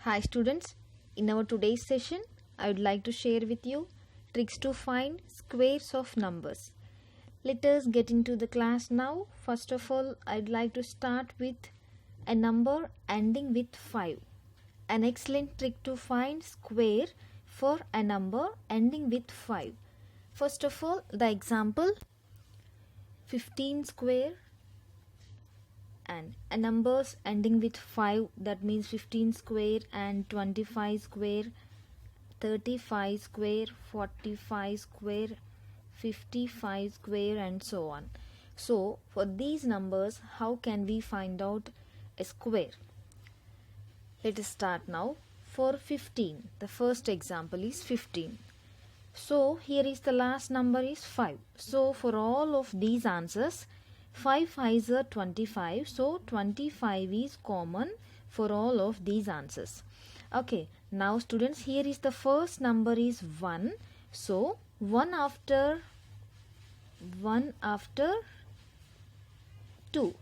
Hi students, in our today's session, I would like to share with you tricks to find squares of numbers. Let us get into the class now. First of all, I'd like to start with a number ending with 5. An excellent trick to find square for a number ending with 5. First of all, the example 15 square and a numbers ending with 5, that means 15 square and 25 square, 35 square, 45 square, 55 square, and so on. So for these numbers, how can we find out a square? Let us start now. For 15, the first example is 15. So here is the last number is 5. So for all of these answers, 5 5s are 25, so 25 is common for all of these answers. Okay, now students, here is the first number is 1, so 1 after 2.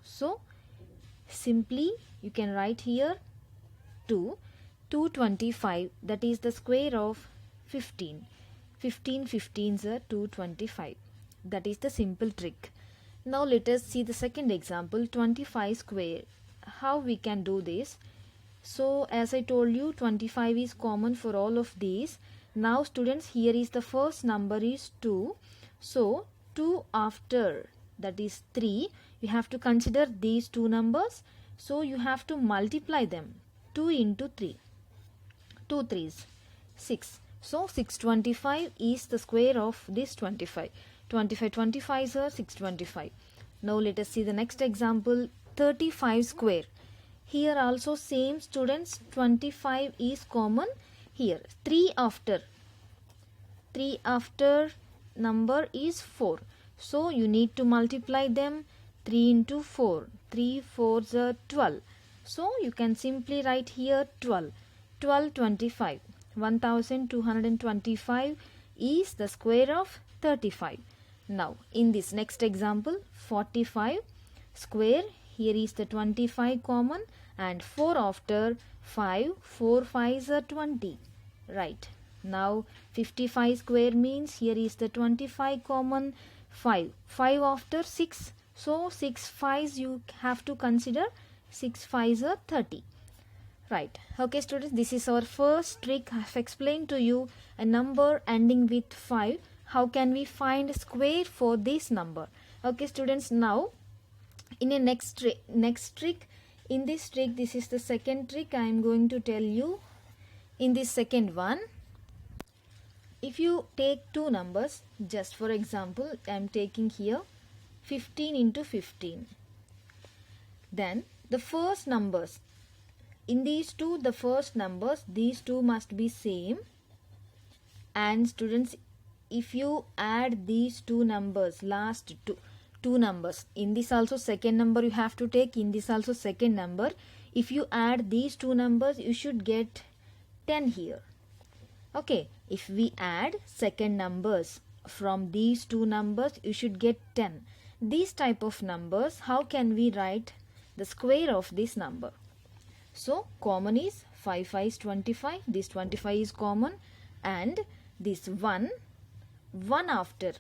So simply you can write here 2, 225, that is the square of 15. 15 15s are 225. That is the simple trick. Now let us see the second example, 25 square. How we can do this? So as I told you, 25 is common for all of these. Now students, here is the first number is 2. So 2 after, that is 3. You have to consider these two numbers. So you have to multiply them. 2 into 3. 2 3s, 6. So 625 is the square of this 25. 25 25s are 625. Now let us see the next example, 35 square. Here also same students, 25 is common. Here 3 after number is 4. So you need to multiply them. 3 into 4. 3 4s are 12. So you can simply write here 12. 1225. 1225 is the square of 35. Now in this next example, 45 square, here is the 25 common and 4 after 5, 4 5s are 20. Right. Now 55 square means here is the 25 common, 5 after 6. So 6 5s you have to consider, 6 5s are 30. Right. Okay students, this is our first trick. I have explained to you a number ending with 5. How can we find a square for this number? Okay students, now in a next trick, in this trick, this is the second trick I am going to tell you. In this second one, if you take two numbers, just for example, I am taking here 15 into 15. Then the first numbers, in these two, the first numbers, these two must be same. And students, if you add these two numbers, last two numbers, in this also second number you have to take, in this also second number, if you add these two numbers, you should get 10 here. Okay, if we add second numbers from these two numbers, you should get 10. These type of numbers, how can we write the square of this number? So common is 5 5 is 25, this 25 is common, and this 1 after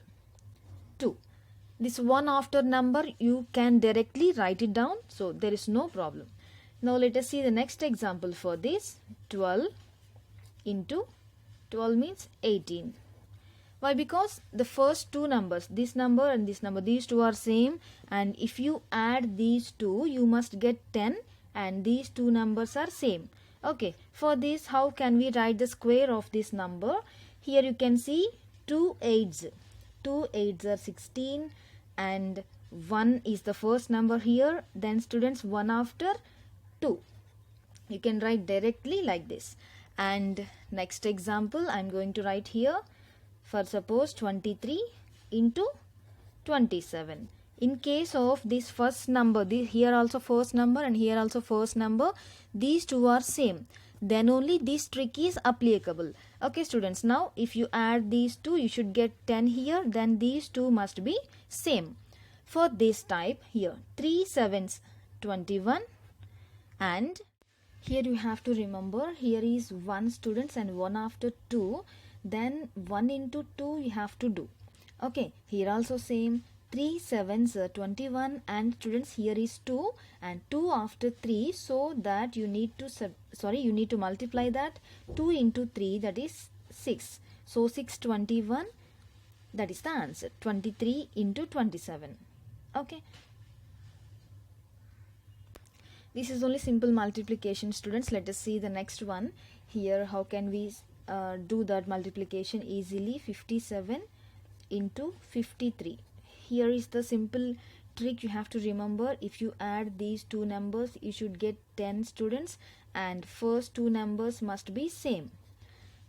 2. This 1 after number you can directly write it down, so there is no problem. Now let us see the next example for this. 12 into 12 means 18. Why? Because the first two numbers, this number and this number, these two are same, and if you add these two, you must get 10, and these two numbers are same. Okay, for this, how can we write the square of this number? Here you can see 2 8s. 2 8s are 16, and 1 is the first number here. Then students, 1 after 2. You can write directly like this. And next example, I am going to write here. For suppose 23 into 27. In case of this first number, here also first number and here also first number, these two are same, then only this trick is applicable. Okay students, now if you add these two, you should get 10 here, then these two must be same. For this type, here 3 7s 21, and Here you have to remember, here is 1 students and 1 after 2, then 1 into 2 you have to do. Okay, here also same, 3 sevens 21, and students here is 2 and 2 after 3, so that you need to multiply that. 2 into 3, that is 6. So 621, that is the answer. 23 into 27. Okay. This is only simple multiplication, students. Let us see the next one. Here, how can we do that multiplication easily? 57 into 53. Here is the simple trick you have to remember. If you add these two numbers, you should get 10, students, and first two numbers must be same.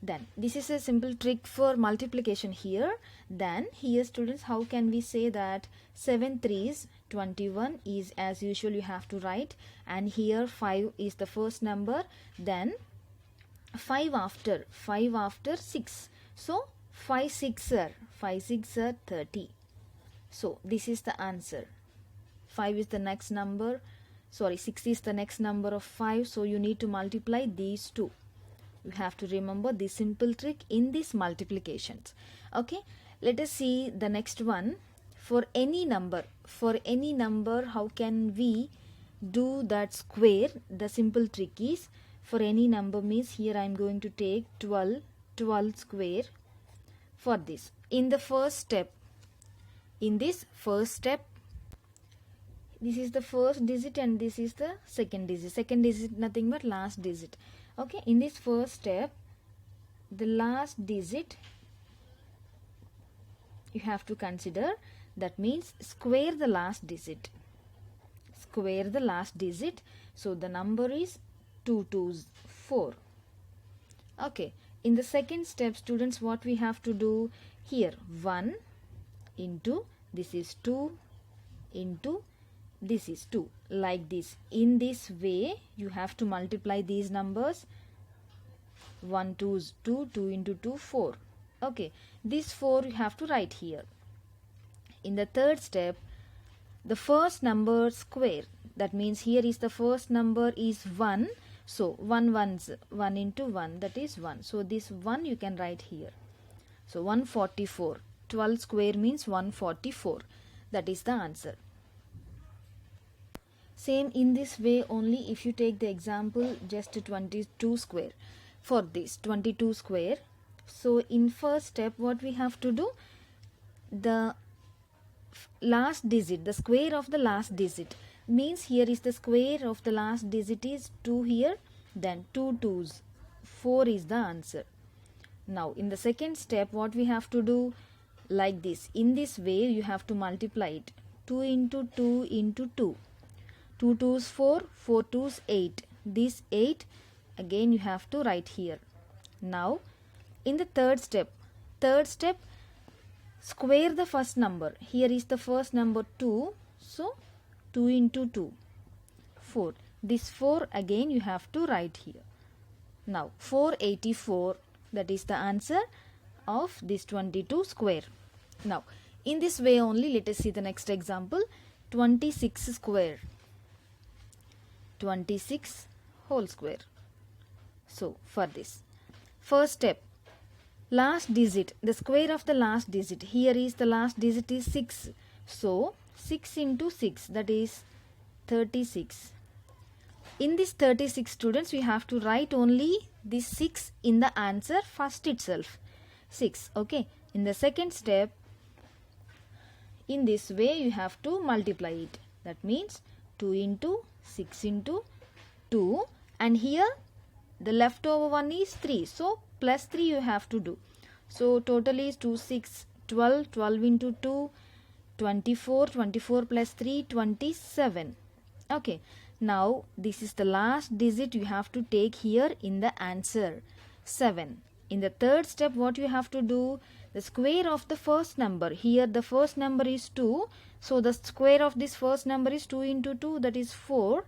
Then this is a simple trick for multiplication here. Then here, students, how can we say that 7 3s 21 is, as usual, you have to write, and here 5 is the first number, then 5 after 6, so 5 6 are 30. So this is the answer. 5 is the next number, 6 is the next number of 5, so you need to multiply these two. You have to remember this simple trick in these multiplications. Okay, let us see the next one. For any number, how can we do that square? The simple trick is, for any number means, here I am going to take 12 square for this. In this first step, this is the first digit and this is the second digit. Second digit nothing but last digit. Okay, in this first step, the last digit you have to consider. That means square the last digit. So the number is 2 2s 4. Okay, in the second step, students, what we have to do here? 1 into, this is 2 into, this is 2, like this. In this way you have to multiply these numbers. 1 2s 2, 2 into 2 4. Okay, this 4 you have to write here. In the third step, the first number square, that means here is the first number is 1, so 1 into 1, that is 1, so this 1 you can write here. So 144, 12 square means 144, that is the answer. Same in this way only, if you take the example just 22 square. For this 22 square, so in first step what we have to do, the last digit, the square of the last digit, means here is the square of the last digit is 2 here, then 2 2s 4 is the answer. Now in the second step what we have to do, like this. In this way you have to multiply it. 2 into 2 into 2, 2 2s 4, 4 2s 8, this 8 again you have to write here. Now in the third step, square the first number. Here is the first number 2, so 2 into 2 4, this 4 again you have to write here. Now 484, that is the answer of this 22 square. Now in this way only, let us see the next example. 26 square, 26 whole square. So for this first step, last digit, the square of the last digit, here is the last digit is 6, so 6 into 6, that is 36. In this 36, students, we have to write only this 6 in the answer first itself, 6. Okay, in the second step, in this way you have to multiply it. That means 2 into 6 into 2, and here the leftover one is 3, so plus 3 you have to do. So total is 2 6 12, 12 into 2 24, 24 plus 3 27. Okay, now this is the last digit you have to take here in the answer, 7. In the third step what you have to do, the square of the first number, here the first number is 2, so the square of this first number is 2 into 2, that is 4.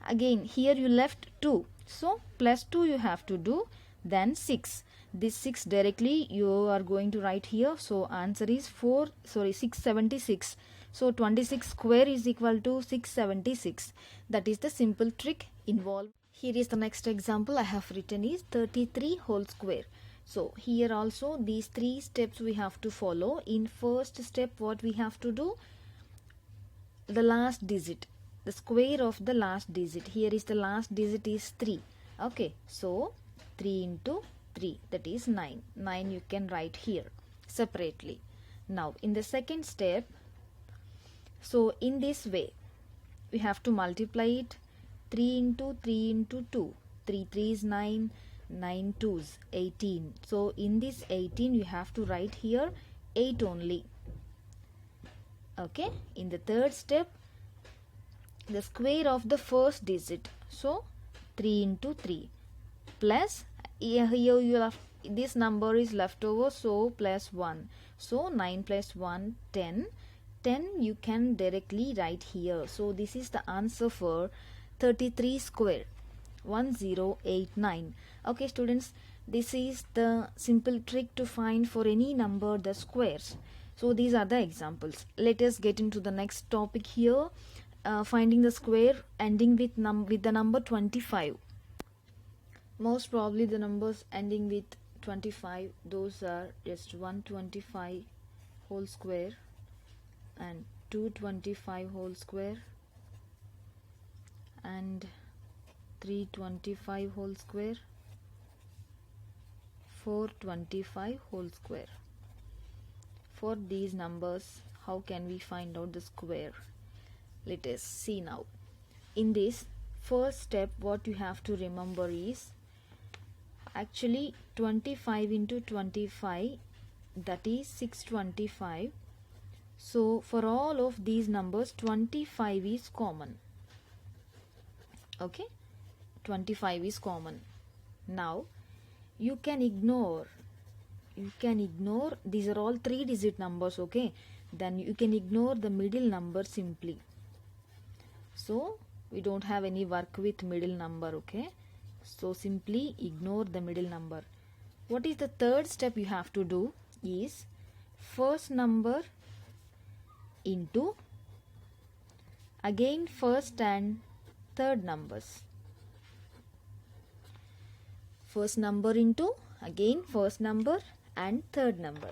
Again here you left 2, so plus 2 you have to do, then 6. This 6 directly you are going to write here, so answer is 676. So 26 square is equal to 676. That is the simple trick involved Here is the next example I have written is 33 whole square. So here also these three steps we have to follow. In first step, what we have to do, the last digit, the square of the last digit. Here is the last digit is 3. Okay, so 3 into 3, that is 9. 9 you can write here separately. Now in the second step, so in this way we have to multiply it. 3 into 3 into 2. 3 3 is 9. 9 2s 18. So in this 18 you have to write here 8 only. Okay, in the third step, the square of the first digit, so 3 into 3 plus here you have this number is left over, so plus 1, so 9 plus 1 10. 10 you can directly write here. So this is the answer for 33 square, 1089. Okay students, this is the simple trick to find for any number the squares. So these are the examples. Let us get into the next topic here, finding the square ending with the number 25. Most probably the numbers ending with 25, those are just 125 whole square and 225 whole square and 325 whole square, 425 whole square. For these numbers, how can we find out the square? Let us see now. In this first step, what you have to remember is actually 25 into 25, that is 625. So for all of these numbers 25 is common. Okay, 25 is common. Now you can ignore these are all 3-digit numbers. Okay, then you can ignore the middle number simply. So we don't have any work with middle number. Okay, so simply ignore the middle number. What is the third step you have to do is first number into again first and third numbers. First number into again first number and third number.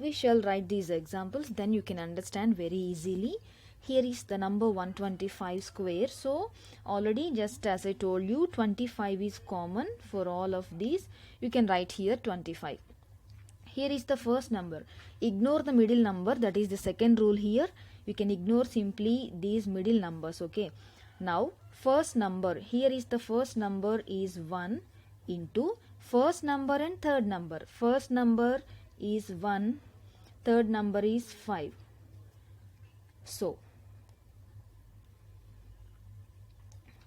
We shall write these examples, then you can understand very easily. Here is the number 125 square. So already, just as I told you, 25 is common for all of these. You can write here 25. Here is the first number. Ignore the middle number, that is the second rule here. You can ignore simply these middle numbers. Okay, now first number, here is the first number is 1 into first number and third number. First number is 1, third number is 5. So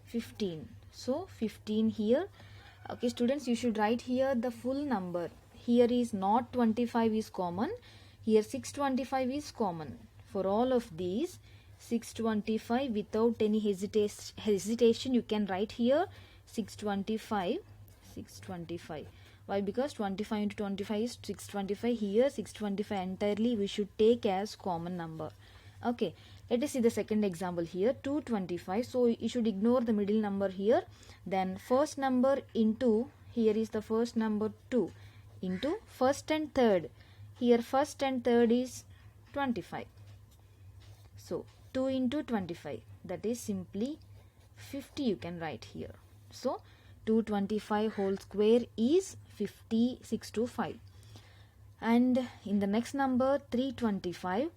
15. So 15 here. Okay students, you should write here the full number. Here is not 25 is common, here 625 is common. For all of these 625, without any hesitation you can write here 625. Why? Because 25 into 25 is 625. Here 625 entirely we should take as common number. Okay, let us see the second example here, 225. So you should ignore the middle number here. Then first number into, here is the first number 2 into first and third. Here first and third is 25. So 2 into 25, that is simply 50 you can write here. So 225 whole square is 5625. And in the next number 325,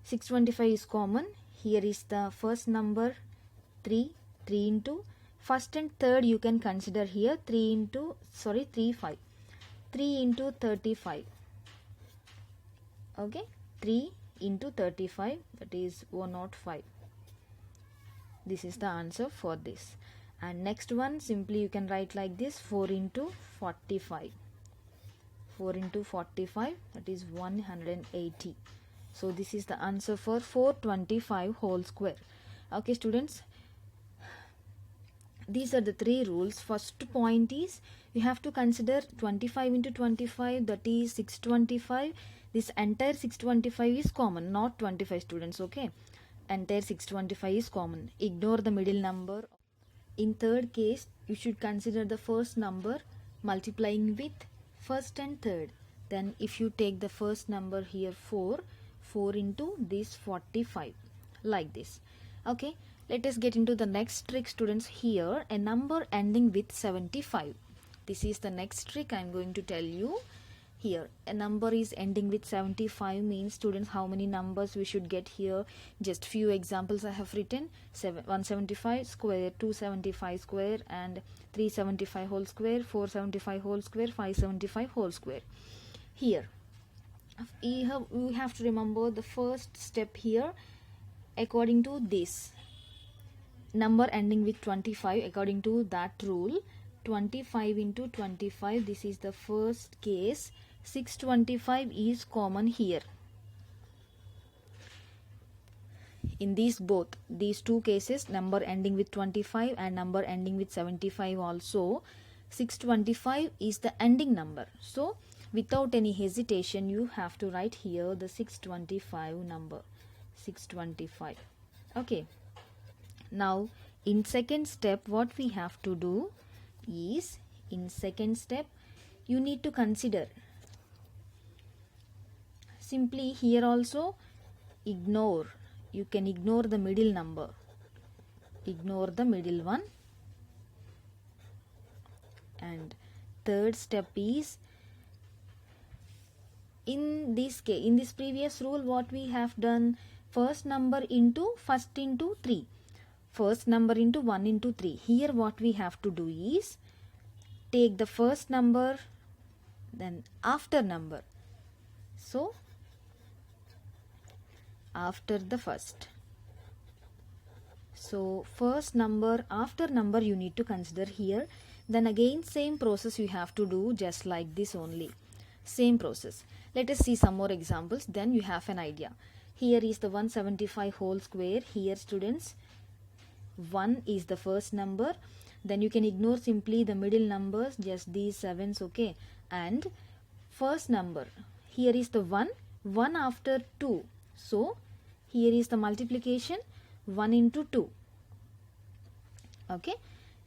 625 is common. Here is the first number 3 into first and third you can consider here 3 into 3 into 35. Okay, 3 into 35, that is 105. This is the answer for this. And next one, simply you can write like this, 4 into 45. 4 into 45, that is 180. So this is the answer for 425 whole square. Okay students, these are the three rules. First point is you have to consider 25 into 25, that is 625. This entire 625 is common, not 25 students. Okay, entire 625 is common. Ignore the middle number. in third case, you should consider the first number multiplying with first and third. Then if you take the first number here 4 into this 45, like this. Okay, let us get into the next trick, students. Here a number ending with 75. This is the next trick I am going to tell you. Here a number is ending with 75 means, students, how many numbers we should get here. Just few examples I have written: 175 square, 275 square, and 375 whole square, 475 whole square, 575 whole square. Here we have to remember the first step here. According to this number ending with 25, according to that rule, 25 into 25, this is the first case. 625 is common here. In these two cases, number ending with 25 and number ending with 75 also, 625 is the ending number. So without any hesitation, you have to write here the 625 number. 625. Okay. Now in second step, what we have to do is, in second step, you need to consider simply here also ignore. You can ignore the middle number. Ignore the middle one. And third step is, in this case, in this previous rule, what we have done, first number into 3. First number into 1 into 3. Here what we have to do is take the first number, then after number. So after the first. So first number after number you need to consider here. Then again same process you have to do, just like this only. Same process. Let us see some more examples, then you have an idea. Here is the 175 whole square. Here, students, 1 is the first number. Then you can ignore simply the middle numbers, just these 7s, okay. And first number, here is the 1 after 2. So here is the multiplication, 1 into 2. Okay.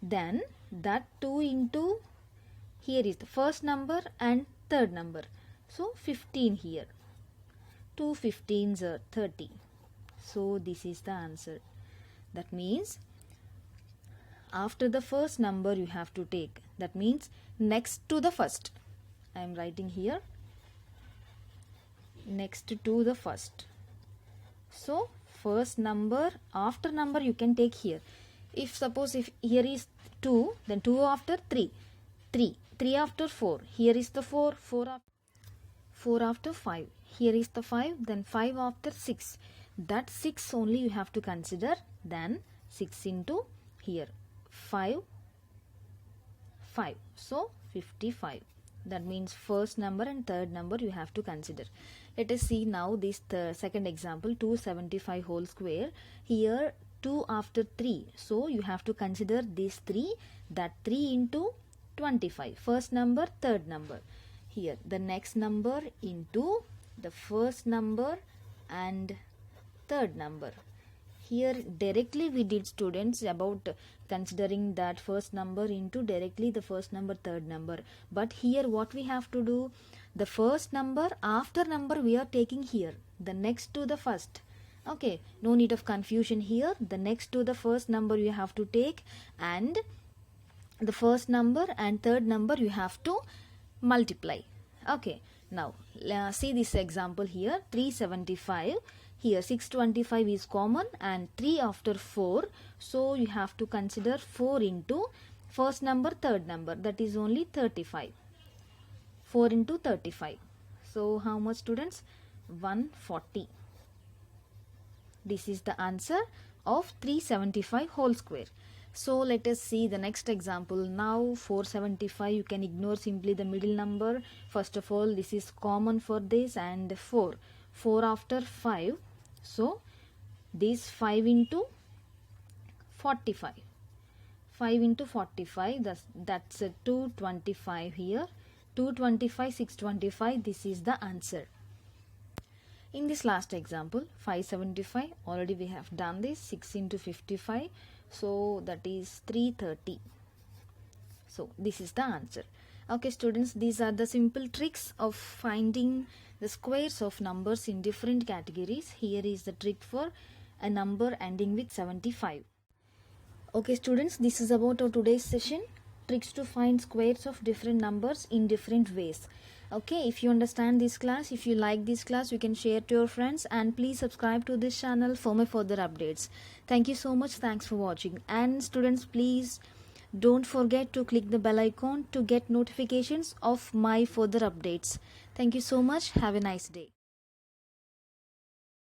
Then that 2 into, here is the first number and third number. So 15 here. 2 15s are 30. So this is the answer. That means after the first number you have to take. That means next to the first. I am writing here. Next to the first. So first number after number you can take here. If suppose if here is 2, then 2 after 3. 3 after 4. Here is the 4 after 5. Here is the 5, then 5 after 6. That 6 only you have to consider. Then 6 into here 5. So 55. That means first number and third number you have to consider. Let us see now this second example, 275 whole square. Here 2 after 3. So you have to consider this 3. That 3 into 25. First number, third number. Here the next number into the first number and third number. Here directly we did, students, about considering that first number into directly the first number, third number. But here what we have to do, the first number after number we are taking here, the next to the first. Okay, no need of confusion here. The next to the first number you have to take, and the first number and third number you have to multiply. Okay, now see this example here, 375. Here 625 is common and 3 after 4. So you have to consider 4 into first number, third number. That is only 35. 4 into 35. So how much, students? 140. This is the answer of 375 whole square. So let us see the next example. Now 475, you can ignore simply the middle number. First of all, this is common for this, and 4 after 5. So this 5 into 45. 5 into 45, that's a 225 here. 225, 625, this is the answer. In this last example, 575, already we have done this. 6 into 55, So that is 330. So this is the answer. Okay students, these are the simple tricks of finding the squares of numbers in different categories. Here is the trick for a number ending with 75. Okay students, this is about our today's session, tricks to find squares of different numbers in different ways. Okay, if you understand this class, if you like this class, you can share to your friends, and please subscribe to this channel for my further updates. Thank you so much. Thanks for watching. And students, please don't forget to click the bell icon to get notifications of my further updates. Thank you so much. Have a nice day.